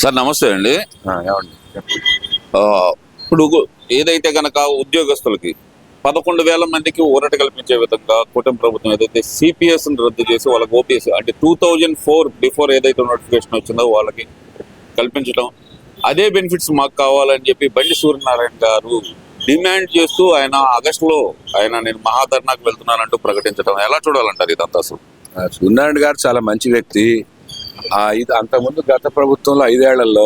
Sir నమస్తే అండి. ఏమండి ఆ, ఇప్పుడు ఏదైతే కనుక ఉద్యోగస్తులకి 11,000 మందికి ఊరట కల్పించే విధంగా కూటమి ప్రభుత్వం ఏదైతే సిపిఎస్ రద్దు చేసి వాళ్ళకి ఓపీఎస్ అంటే 2004 బిఫోర్ ఏదైతే నోటిఫికేషన్ వచ్చిందో వాళ్ళకి కల్పించడం, అదే బెనిఫిట్స్ మాకు కావాలని చెప్పి బండి సూర్యనారాయణ గారు డిమాండ్ చేస్తూ ఆయన ఆగస్టులో నేను మహాధర్నాకు వెళ్తున్నానంటూ ప్రకటించడం ఎలా చూడాలంటారు ఇదంతా అసలు? సూర్యనారాయణ గారు చాలా మంచి వ్యక్తి. ఇది అంతకుముందు గత ప్రభుత్వంలో 5 ఏళ్లలో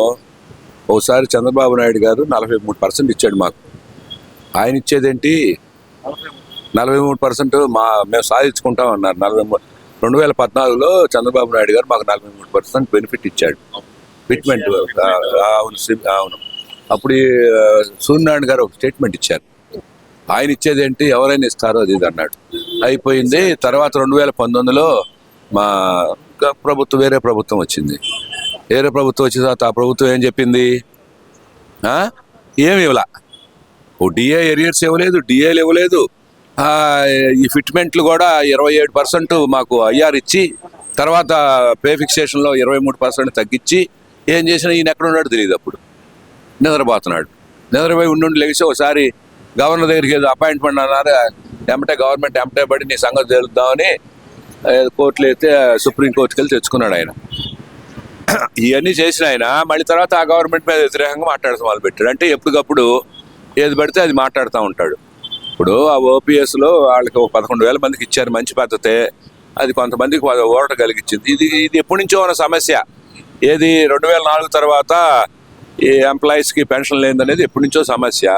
ఒకసారి చంద్రబాబు నాయుడు గారు 43% ఇచ్చాడు మాకు. ఆయన ఇచ్చేదేంటి 43% మేము సాధించుకుంటాం అన్నారు. 2014లో చంద్రబాబు నాయుడు గారు మాకు 43% బెనిఫిట్ ఇచ్చాడు, ఫిట్మెంట్. అవును. అప్పుడు సూర్యనారాయణ గారు ఒక స్టేట్మెంట్ ఇచ్చారు, ఆయన ఇచ్చేదేంటి ఎవరైనా ఇస్తారో అది ఇది అన్నాడు. అయిపోయింది. తర్వాత 2019లో మా ప్రభుత్వం వేరే ప్రభుత్వం వచ్చింది. వేరే ప్రభుత్వం వచ్చిన తర్వాత ఆ ప్రభుత్వం ఏం చెప్పింది? ఏమి ఇవ్వలా. ఓ డిఏ ఎరియర్స్ ఇవ్వలేదు, డిఏలు ఇవ్వలేదు. ఈ ఫిట్మెంట్లు కూడా 27% మాకు ఐఆర్ ఇచ్చి, తర్వాత పే ఫిక్సేషన్లో 23% తగ్గించి ఏం చేసినా ఈయన ఎక్కడ ఉన్నాడు తెలియదు. అప్పుడు నిద్రపోతున్నాడు. నిద్రపోయి ఉండి లెగిసి ఒకసారి గవర్నర్ దగ్గరికి ఏదో అపాయింట్మెంట్ అన్నారు. గవర్నమెంట్ ఎమ్మటే పడి నీ సంగతి తెలుద్దామని కోర్టులో అయితే సుప్రీంకోర్టుకి వెళ్ళి తెచ్చుకున్నాడు ఆయన. ఇవన్నీ చేసిన ఆయన మళ్ళీ తర్వాత ఆ గవర్నమెంట్ మీద వ్యతిరేకంగా మాట్లాడటం మొదలు పెట్టాడు. అంటే ఎప్పటికప్పుడు ఏది పడితే అది మాట్లాడుతూ ఉంటాడు. ఇప్పుడు ఆ ఓపీఎస్లో వాళ్ళకి 11,000 మందికి ఇచ్చారు, మంచి పద్ధతే. అది కొంతమందికి ఓరట కలిగించింది. ఇది ఎప్పటి నుంచో ఉన్న సమస్య. ఏది 2004 తర్వాత ఈ ఎంప్లాయీస్కి పెన్షన్ లేదనేది ఎప్పటి నుంచో సమస్య.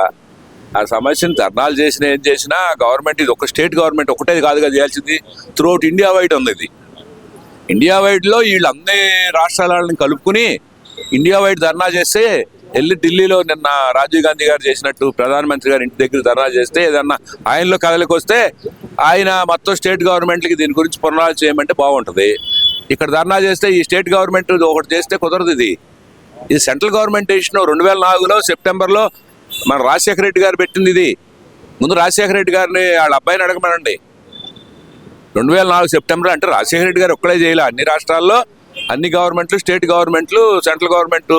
ఆ సమస్యను ధర్నాలు చేసినా ఏం చేసినా గవర్నమెంట్, ఇది ఒక స్టేట్ గవర్నమెంట్ ఒకటే కాదుగా చేయాల్సింది, త్రూఅవుట్ ఇండియా వైడ్ ఉంది. ఇది ఇండియా వైడ్లో వీళ్ళు అన్ని రాష్ట్రాలను కలుపుకుని ఇండియా వైడ్ ధర్నా చేస్తే, వెళ్ళి ఢిల్లీలో నిన్న రాజీవ్ గాంధీ గారు చేసినట్టు ప్రధానమంత్రి గారి ఇంటి దగ్గర ధర్నా చేస్తే, ఏదన్నా ఆయనలో కదలికి వస్తే ఆయన మొత్తం స్టేట్ గవర్నమెంట్లకి దీని గురించి పునరాలు చేయమంటే బాగుంటుంది. ఇక్కడ ధర్నా చేస్తే ఈ స్టేట్ గవర్నమెంట్ ఒకటి చేస్తే కుదరదు. ఇది సెంట్రల్ గవర్నమెంట్ ఇచ్చిన 2004లో సెప్టెంబర్లో మన రాజశేఖర రెడ్డి గారు పెట్టింది. ఇది ముందు రాజశేఖర రెడ్డి గారిని వాళ్ళ అబ్బాయిని అడగమనండి. 2004 సెప్టెంబర్ అంటే రాజశేఖర రెడ్డి గారు ఒక్కడే చేయలే, అన్ని రాష్ట్రాల్లో అన్ని గవర్నమెంట్లు, స్టేట్ గవర్నమెంట్లు, సెంట్రల్ గవర్నమెంట్,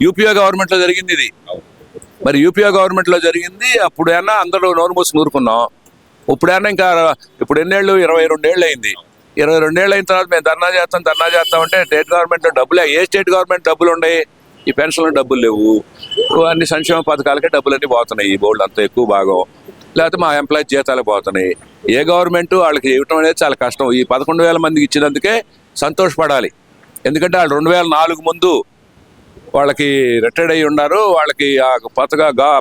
యూపీఏ గవర్నమెంట్లో జరిగింది ఇది. మరి యూపీఏ గవర్నమెంట్లో జరిగింది. అప్పుడైనా అందరూ నోరు మూసి నూరుకున్నాం. ఇప్పుడైనా ఇంకా ఇప్పుడు ఎన్నేళ్ళు? 22 ఏళ్ళు అయింది. 22 ఏళ్ళు అయిన తర్వాత మేము ధర్నా చేస్తామంటే స్టేట్ గవర్నమెంట్లో డబ్బులే. ఏ స్టేట్ గవర్నమెంట్ డబ్బులు ఉన్నాయి? ఈ పెన్షన్లో డబ్బులు లేవు. అన్ని సంక్షేమ పథకాలకే డబ్బులన్నీ పోతున్నాయి, ఈ బోర్డు అంత ఎక్కువ భాగం. లేకపోతే మా ఎంప్లాయీస్ జీతాలు పోతున్నాయి. ఏ గవర్నమెంట్ వాళ్ళకి ఇవ్వటం అనేది చాలా కష్టం. ఈ 11,000 మందికి ఇచ్చినందుకే సంతోషపడాలి. ఎందుకంటే వాళ్ళు 2004 ముందు వాళ్ళకి రిటైర్డ్ అయ్యి ఉన్నారు. వాళ్ళకి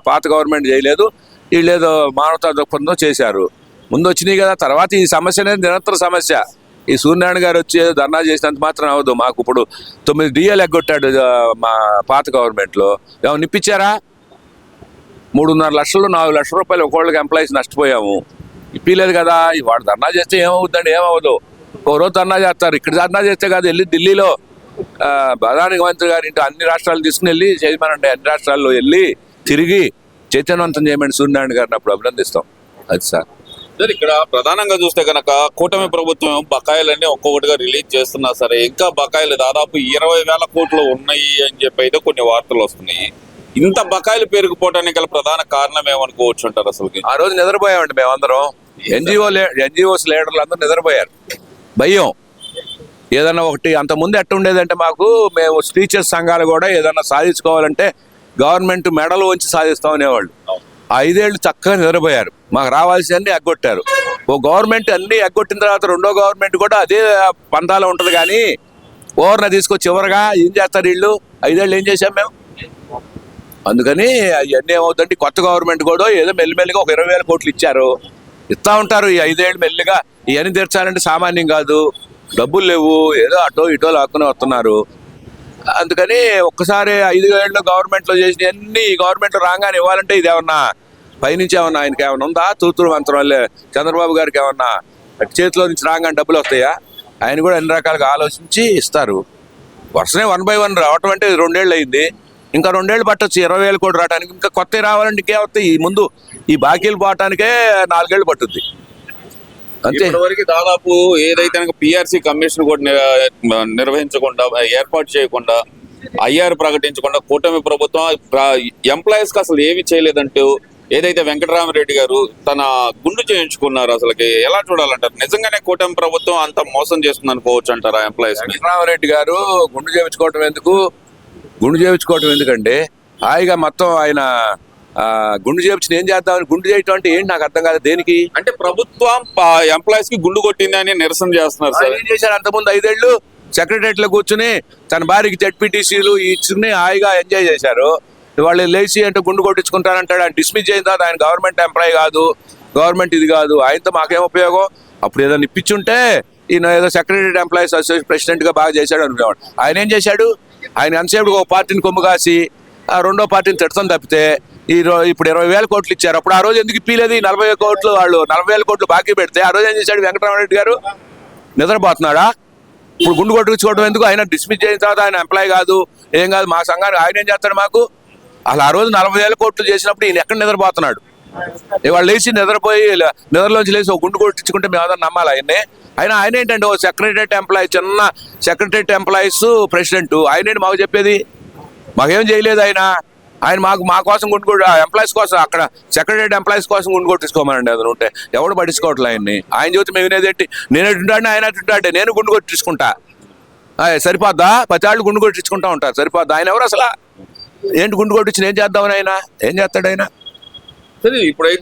పాత గవర్నమెంట్ చేయలేదు. వీళ్ళు ఏదో మానవతా దృక్పథంతో చేశారు. ముందు వచ్చినాయి కదా. తర్వాత ఈ సమస్య అనేది నిరంతర సమస్య. ఈ సూర్యనారాయణ గారు వచ్చి ధర్నా చేసినంత మాత్రం అవ్వదు. మాకు ఇప్పుడు 9 డిఏలు ఎగ్గొట్టాడు మా పాత గవర్నమెంట్లో. ఏమన్నా ఇప్పించారా? 3.5 లక్షలు 4 లక్షల రూపాయలు ఒక్కోళ్ళకి ఎంప్లాయీస్ నష్టపోయాము. ఇప్పలేదు కదా. వాడు ధర్నా చేస్తే ఏమవుతుందండి? ఏమవ్వదు. ఒక రోజు ధర్నా చేస్తారు. ఇక్కడ ధర్నా చేస్తే కాదు, వెళ్ళి ఢిల్లీలో ప్రధానమంత్రి గారి ఇంటి అన్ని రాష్ట్రాలు తీసుకుని వెళ్ళి చేయమనండి. అన్ని రాష్ట్రాల్లో వెళ్ళి తిరిగి చైతన్యవంతం చేయమని సూర్యనారాయణ గారిని అప్పుడు అభినందిస్తాం. అది సార్. ఇక్కడ ప్రధానంగా చూస్తే కనుక కూటమి ప్రభుత్వం బకాయిలన్నీ ఒక్కొక్కటిగా రిలీజ్ చేస్తున్నా సరే, ఇంకా బకాయిలు దాదాపు 20,000 కోట్లు ఉన్నాయి అని చెప్పి అయితే కొన్ని వార్తలు వస్తున్నాయి. ఇంత బకాయిలు పెరిగిపోవడానికి గల ప్రధాన కారణం ఏమనుకోవచ్చు అంటారు అసలు? ఆ రోజు నిద్రపోయామండి మేమందరం. ఎన్జిఓస్ లీడర్లు అందరూ నిద్రపోయారు. భయం ఏదన్నా ఒకటి. అంతకుముందు ఎట్టుండేదంటే మేము టీచర్స్ సంఘాలు కూడా ఏదన్నా సాధించుకోవాలంటే గవర్నమెంట్ మెడలు వంచి సాధిస్తాం అనేవాళ్ళు. 5 ఏళ్ళు చక్కగా నిద్రపోయారు. మాకు రావాల్సి అన్ని ఎగ్గొట్టారు. ఓ గవర్నమెంట్ అన్ని ఎగ్గొట్టిన తర్వాత రెండో గవర్నమెంట్ కూడా అదే పంతాలో ఉంటుంది. కానీ ఓవర్న తీసుకొచ్చి చివరగా ఏం చేస్తారు వీళ్ళు? 5 ఏళ్ళు ఏం చేశాం మేము? అందుకని అవన్నీ ఏమవుతుందంటే కొత్త గవర్నమెంట్ కూడా ఏదో మెల్లిమెల్లిగా ఒక 20,000 కోట్లు ఇచ్చారు, ఇస్తా ఉంటారు. ఈ 5 ఏళ్ళు మెల్లిగా ఇవన్నీ తీర్చాలంటే సామాన్యం కాదు. డబ్బులు లేవు, ఏదో అటో ఇటో లాక్కుని వస్తున్నారు. అందుకని ఒక్కసారి 5 ఏళ్ళు గవర్నమెంట్లో చేసిన అన్ని గవర్నమెంట్లో రాగానే ఇవ్వాలంటే ఇది ఏమన్నా పైనుంచి ఏమన్నా ఆయనకి ఏమన్నా ఉందా? తూతురు మంత్రం వల్లే చంద్రబాబు గారికి ఏమన్నా చేతిలో నుంచి రాగానే డబ్బులు వస్తాయా? ఆయన కూడా అన్ని రకాలుగా ఆలోచించి ఇస్తారు. వరుసనే 1 by 1 రావటం అంటే 2 ఏళ్ళు అయింది. ఇంకా 2 ఏళ్ళు పట్టొచ్చు 20,000 కోట్లు రావడానికి. ఇంకా కొత్త రావాలంటే ఇంకే వస్తాయి? ఈ ముందు ఈ బాకీలు పోవటానికే 4 ఏళ్ళు పట్టుద్ది. అంతే. ఇప్పటివరకు దాదాపు ఏదైతే పిఆర్సీ కమిషన్ కూడా నిర్వహించకుండా, ఏర్పాటు చేయకుండా ఐఆర్ ప్రకటించకుండా కూటమి ప్రభుత్వం ఎంప్లాయీస్ కి అసలు ఏమి చేయలేదంటూ ఏదైతే వెంకటరామరెడ్డి గారు తన గుండు చేయించుకున్నారు, అసలుకి ఎలా చూడాలంటారు? నిజంగానే కూటమి ప్రభుత్వం అంత మోసం చేస్తుంది అనుకోవచ్చు అంటారా ఎంప్లాయీస్ ని? వెంకటరామరెడ్డి గారు గుండు చేయించుకోవటం ఎందుకు? గుండు చేయించుకోవటం ఎందుకంటే హాయిగా మొత్తం ఆయన గుండు చేయించిన ఏం చేద్దామని, గుండు చేయటం అంటే ఏంటి నాకు అర్థం కాదు. దేనికి అంటే ప్రభుత్వం ఎంప్లాయీస్ కి గుండు కొట్టింది అని నిరసన చేస్తున్నారు సార్. ఏం చేశారు? అంతకుముందు 5 ఏళ్ళు సెక్రటరియట్ లో కూర్చుని తన భార్యకి జెడ్పీటీసీలు ఇచ్చుకుని హాయిగా ఎంజాయ్ చేశారు. వాళ్ళు లేచి అంటే గుండు కొట్టించుకుంటారంటాడు. ఆయన డిస్మిస్ చేసిన తర్వాత ఆయన గవర్నమెంట్ ఎంప్లాయీ కాదు, గవర్నమెంట్ ఇది కాదు, ఆయనతో మాకేం ఉపయోగం? అప్పుడు ఏదైనా ఇప్పించుంటే ఈయన ఏదో సెక్రటరియట్ ఎంప్లాయీస్ అసోసియేషన్ ప్రెసిడెంట్ గా బాగా చేశాడు అనుకునేవాడు. ఆయన ఏం చేశాడు? ఆయన ఎంతసేపు ఒక పార్టీని కొమ్ము కాసి రెండో పార్టీని తిడతాం తప్పితే ఇప్పుడు 20,000 కోట్లు ఇచ్చారు. అప్పుడు ఆ రోజు ఎందుకు ఇప్పలేదు? 40 కోట్లు వాళ్ళు 40,000 కోట్లు బాకీ పెడితే ఆ రోజు ఏం చేశాడు వెంకటరామరెడ్డి గారు? నిద్రపోతున్నాడా? ఇప్పుడు గుండు కొట్టించుకోవడం ఎందుకు? ఆయన డిస్మిస్ చేసిన తర్వాత ఆయన ఎంప్లాయీ కాదు, ఏం కాదు, మా సంఘానికి ఆయన ఏం చేస్తాడు మాకు? అలా ఆ రోజు 40,000 కోట్లు చేసినప్పుడు ఈయన ఎక్కడ నిద్రపోతున్నాడు? ఇవాళ లేచి నిద్రపోయి నిద్రలోంచి లేచి ఒక గుండు కొట్టించుకుంటే మేము ఏదైనా నమ్మాలి ఆయన్ని? ఆయన ఏంటంటే ఓ సెక్రటరియట్ ఎంప్లాయీ, చిన్న సెక్రటరియట్ ఎంప్లాయీస్ ప్రెసిడెంట్, ఆయన మాకు చెప్పేది? మాకేం చేయలేదు ఆయన. మా కోసం గుండు ఎంప్లాయీస్ కోసం, అక్కడ సెక్రటరియట్ ఎంప్లాయీస్ కోసం గుండు కొట్టించుకోమనండి. అది ఉంటే ఎవడు పట్టించుకోవట్లే ఆయన్ని. ఆయన చూస్తే మేము వినేదేంటి? నేను ఎటుంటాడు ఆయన ఎటుంటాడే, నేను గుండు కొట్టించుకుంటా సరిపోద్దా? 10 ఏళ్ళు గుండు కొట్టించుకుంటా ఉంటారు, సరిపోద్దా? ఆయన ఎవరు అసలు? ఏంటి గుండు కొట్టించిన ఏం చేద్దామని? ఆయన ఏం చేస్తాడు? ఆయన సరే ఇప్పుడైతే